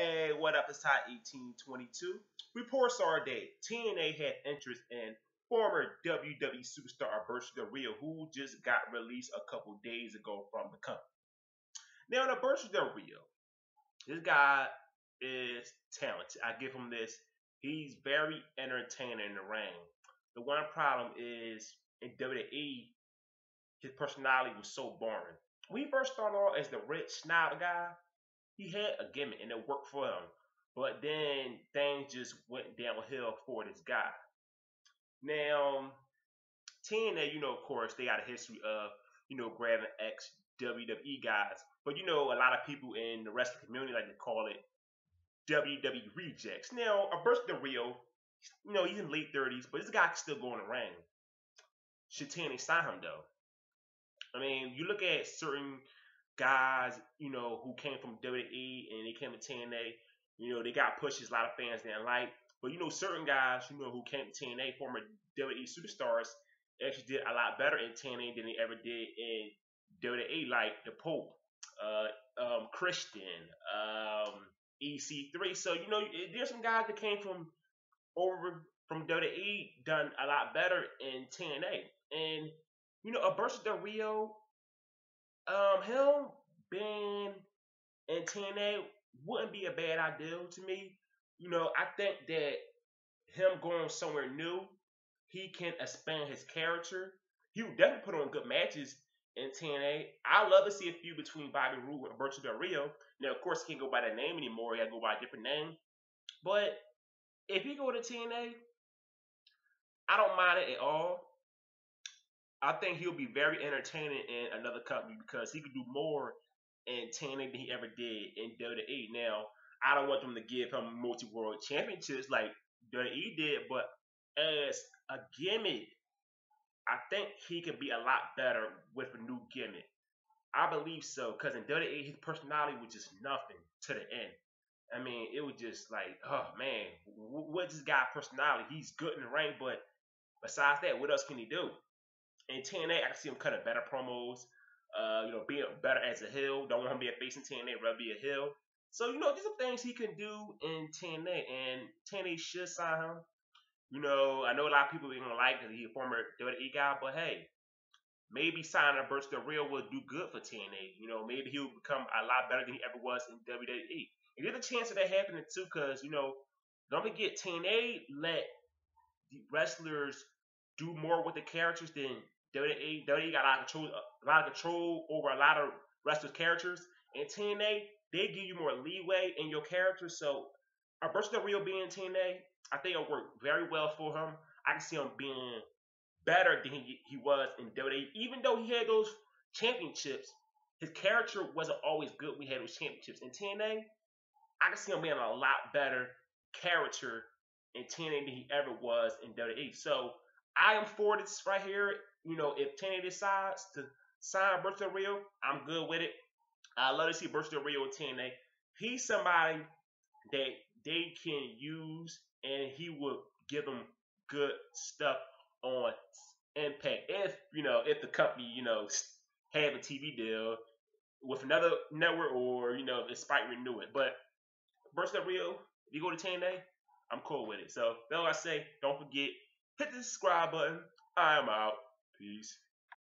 Hey, what up? It's Hot 1822. Reports are that TNA had interest in former WWE superstar Alberto Del Rio, who just got released a couple days ago from the company. Now, Alberto Del Rio, this guy is talented. I give him this. He's very entertaining in the ring. The one problem is in WWE, his personality was so boring. When he first started off as the rich snob guy, he had a gimmick and it worked for him. But then things just went downhill for this guy. Now, TNA, of course, they got a history of, grabbing ex WWE guys. But a lot of people in the rest of the community like to call it WWE rejects. Now, Alberto Del Rio, he's in late 30s, but this guy can still go in the ring. Should TNA sign him though? I mean, you look at certain guys, who came from WWE and they came to TNA, they got pushes a lot of fans didn't like. But certain guys, who came to TNA, former WWE superstars, actually did a lot better in TNA than they ever did in WWE, like the Pope, Christian, EC3. So there's some guys that came from WWE done a lot better in TNA, and Alberto Del Rio, him being in TNA wouldn't be a bad idea to me. I think that him going somewhere new, he can expand his character. He would definitely put on good matches in TNA. I love to see a feud between Bobby Roode and Alberto Del Rio. Now, of course, he can't go by that name anymore. He got to go by a different name. But if he go to TNA, I don't mind it at all. I think he'll be very entertaining in another company because he could do more in TNA than he ever did in WWE. Now, I don't want them to give him multi-world championships like WWE did, but as a gimmick, I think he could be a lot better with a new gimmick. I believe so, because in WWE, his personality was just nothing to the end. I mean, it was just like, oh man, what's this guy's personality? He's good in the ring, but besides that, what else can he do? In TNA, I can see him cutting better promos, being better as a heel. Don't want him to be a face in TNA, rather be a heel. So, these are things he can do in TNA, and TNA should sign him. I know a lot of people ain't gonna like that he's a former WWE guy, but hey, maybe signing Alberto Del Rio will do good for TNA. Maybe he'll become a lot better than he ever was in WWE. And there's a chance of that happening too, because don't forget TNA let the wrestlers do more with the characters than WWE. WWE got a lot of control over a lot of wrestlers' characters. And TNA, they give you more leeway in your characters. So Alberto Del Rio being in TNA, I think it'll work very well for him. I can see him being better than he was in WWE. Even though he had those championships, his character wasn't always good when he had those championships. In TNA, I can see him being a lot better character in TNA than he ever was in WWE. So I am for this right here. If TNA decides to sign Alberto Del Rio, I'm good with it. I love to see Alberto Del Rio in TNA. He's somebody that they can use, and he will give them good stuff on Impact. If the company, have a TV deal with another network, or if Spike renew it. But Alberto Del Rio, if you go to TNA, I'm cool with it. So that's what I say. Don't forget, hit the subscribe button. I'm out. Peace.